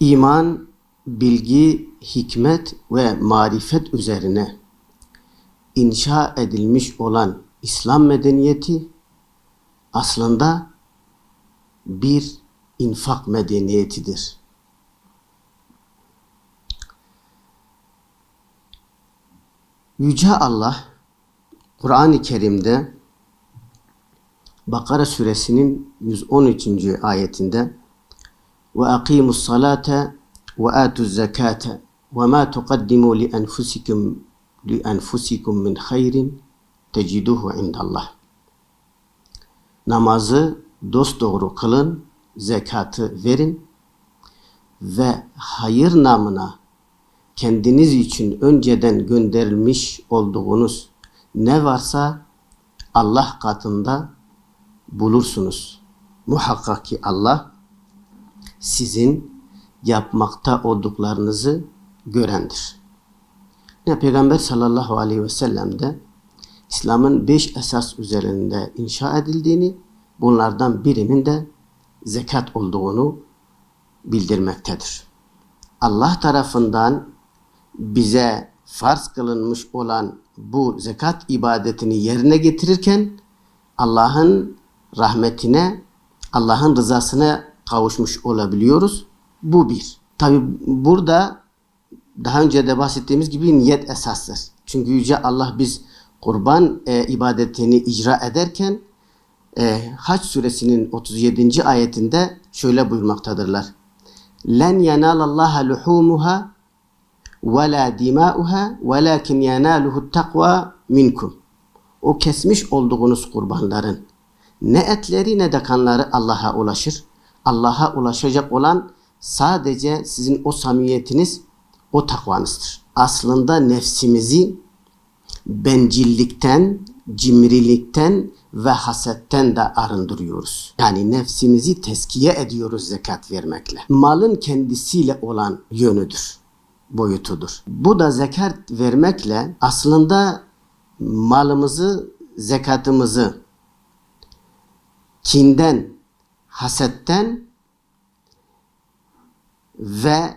İman, bilgi, hikmet ve marifet üzerine inşa edilmiş olan İslam medeniyeti aslında bir infak medeniyetidir. Yüce Allah Kur'an-ı Kerim'de Bakara suresinin 113. ayetinde ve akimus salate ve atuz zekate ve ma tuqaddimu li enfusikum min hayrin teciduhu indallah. Namazı dosdoğru kılın, zekatı verin ve hayır namına kendiniz için önceden gönderilmiş olduğunuz ne varsa Allah katında bulursunuz. Muhakkak ki Allah sizin yapmakta olduklarınızı görendir. Peygamber sallallahu aleyhi ve sellem de İslam'ın 5 esas üzerinde inşa edildiğini, bunlardan birinin de zekat olduğunu bildirmektedir. Allah tarafından bize farz kılınmış olan bu zekat ibadetini yerine getirirken Allah'ın rahmetine, Allah'ın rızasına kavuşmuş olabiliyoruz. Bu bir. Tabi burada daha önce de bahsettiğimiz gibi niyet esastır. Çünkü Yüce Allah biz kurban ibadetini icra ederken Hac suresinin 37. ayetinde şöyle buyurmaktadırlar. لَنْ يَنَالَ اللّٰهَ لُحُومُهَا وَلَا دِمَاؤُهَا وَلَاكِنْ يَنَالُهُ التَّقْوَى مِنْكُمْ. O kesmiş olduğunuz kurbanların ne etleri ne de kanları Allah'a ulaşır. Allah'a ulaşacak olan sadece sizin o samimiyetiniz, o takvanızdır. Aslında nefsimizi bencillikten, cimrilikten ve hasetten de arındırıyoruz. Yani nefsimizi teskiye ediyoruz zekat vermekle. Malın kendisiyle olan yönüdür, boyutudur. Bu da zekat vermekle aslında malımızı, zekatımızı kinden, hasetten ve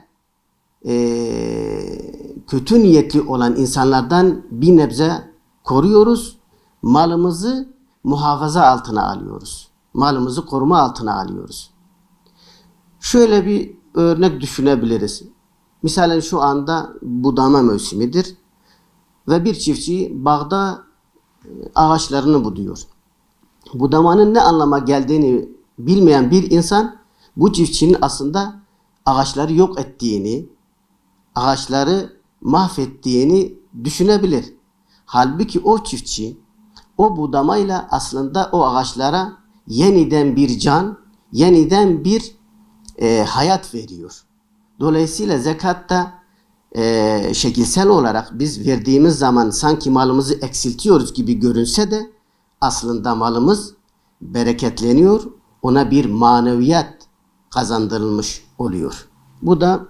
kötü niyetli olan insanlardan bir nebze koruyoruz. Malımızı muhafaza altına alıyoruz. Malımızı koruma altına alıyoruz. Şöyle bir örnek düşünebiliriz. Misalen şu anda budama mevsimidir ve bir çiftçi bağda ağaçlarını buduyor. Budamanın ne anlama geldiğini bilmeyen bir insan bu çiftçinin aslında ağaçları yok ettiğini, ağaçları mahvettiğini düşünebilir. Halbuki o çiftçi o budamayla aslında o ağaçlara yeniden bir can, yeniden bir hayat veriyor. Dolayısıyla zekatta şekilsel olarak biz verdiğimiz zaman sanki malımızı eksiltiyoruz gibi görünse de aslında malımız bereketleniyor, ona bir maneviyat kazandırılmış oluyor. Bu da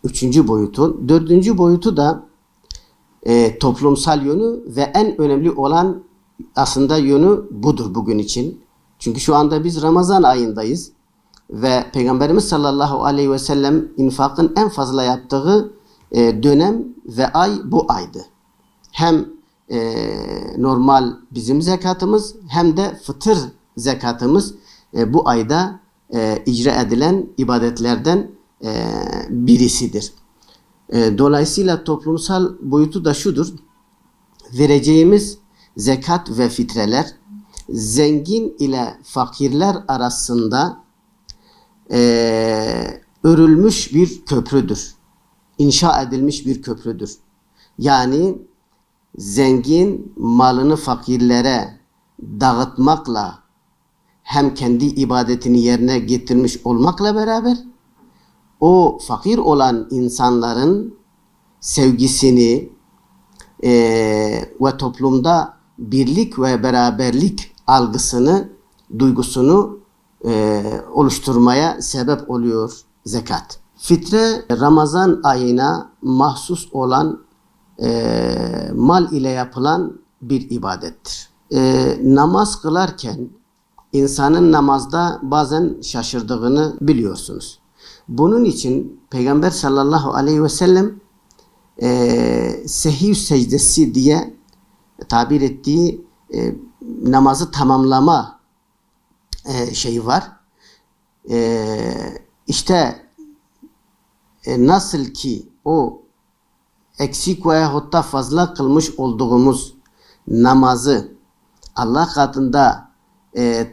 3. boyutu. 4. boyutu da toplumsal yönü ve en önemli olan aslında yönü budur bugün için. Çünkü şu anda biz Ramazan ayındayız ve Peygamberimiz sallallahu aleyhi ve sellem infakın en fazla yaptığı dönem ve ay bu aydı. Hem normal bizim zekatımız hem de fıtır zekatımız bu ayda icra edilen ibadetlerden birisidir. Dolayısıyla toplumsal boyutu da şudur. Vereceğimiz zekat ve fitreler zengin ile fakirler arasında örülmüş bir köprüdür. İnşa edilmiş bir köprüdür. Yani zengin malını fakirlere dağıtmakla hem kendi ibadetini yerine getirmiş olmakla beraber o fakir olan insanların sevgisini ve toplumda birlik ve beraberlik algısını, duygusunu oluşturmaya sebep oluyor zekat. Fitre Ramazan ayına mahsus olan mal ile yapılan bir ibadettir. Namaz kılarken insanın namazda bazen şaşırdığını biliyorsunuz. Bunun için Peygamber sallallahu aleyhi ve sellem sehiv secdesi diye tabir ettiği namazı tamamlama şeyi var. İşte nasıl ki o eksik veyahut da fazla kılmış olduğumuz namazı Allah katında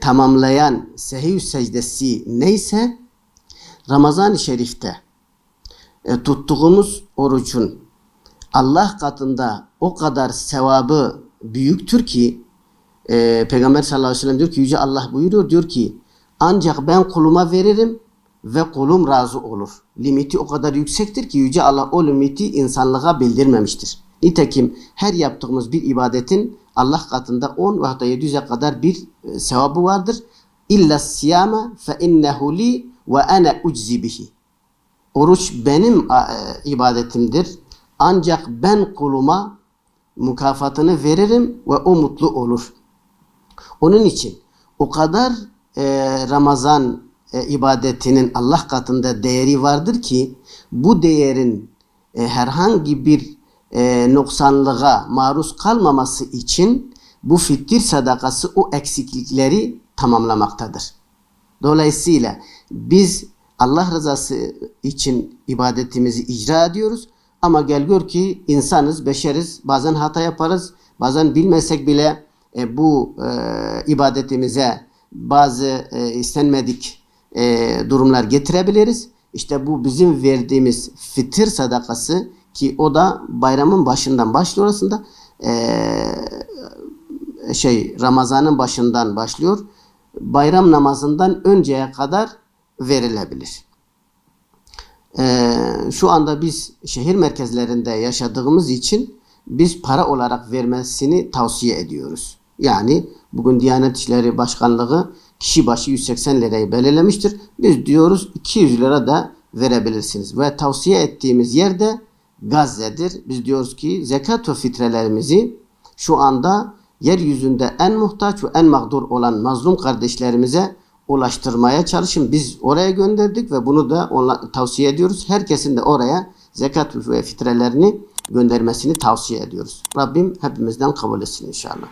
tamamlayan sehiv secdesi neyse, Ramazan-ı Şerif'te tuttuğumuz orucun Allah katında o kadar sevabı büyüktür ki Peygamber sallallahu aleyhi ve sellem diyor ki, Yüce Allah buyuruyor, diyor ki ancak ben kuluma veririm ve kulum razı olur. Limiti o kadar yüksektir ki Yüce Allah o limiti insanlığa bildirmemiştir. Nitekim her yaptığımız bir ibadetin Allah katında 10 ve hatta 700'e kadar bir sevabı vardır. İlla siyame fe innehu li ve ana uczi bihi. Oruç benim ibadetimdir. Ancak ben kuluma mükafatını veririm ve o mutlu olur. Onun için o kadar Ramazan ibadetinin Allah katında değeri vardır ki bu değerin herhangi bir noksanlığa maruz kalmaması için bu fitir sadakası o eksiklikleri tamamlamaktadır. Dolayısıyla biz Allah rızası için ibadetimizi icra ediyoruz ama gel gör ki insanız, beşeriz, bazen hata yaparız, bazen bilmesek bile bu ibadetimize bazı istenmedik durumlar getirebiliriz. İşte bu bizim verdiğimiz fitir sadakası ki o da bayramın başından başlıyor aslında. Ramazanın başından başlıyor. Bayram namazından önceye kadar verilebilir. Şu anda biz şehir merkezlerinde yaşadığımız için biz para olarak vermesini tavsiye ediyoruz. Yani bugün Diyanet İşleri Başkanlığı kişi başı 180 lirayı belirlemiştir. Biz diyoruz 200 lira da verebilirsiniz. Ve tavsiye ettiğimiz yerde Gazze'dir. Biz diyoruz ki zekat ve fitrelerimizi şu anda yeryüzünde en muhtaç ve en mağdur olan mazlum kardeşlerimize ulaştırmaya çalışın. Biz oraya gönderdik ve bunu da tavsiye ediyoruz. Herkesin de oraya zekat ve fitrelerini göndermesini tavsiye ediyoruz. Rabbim hepimizden kabul etsin inşallah.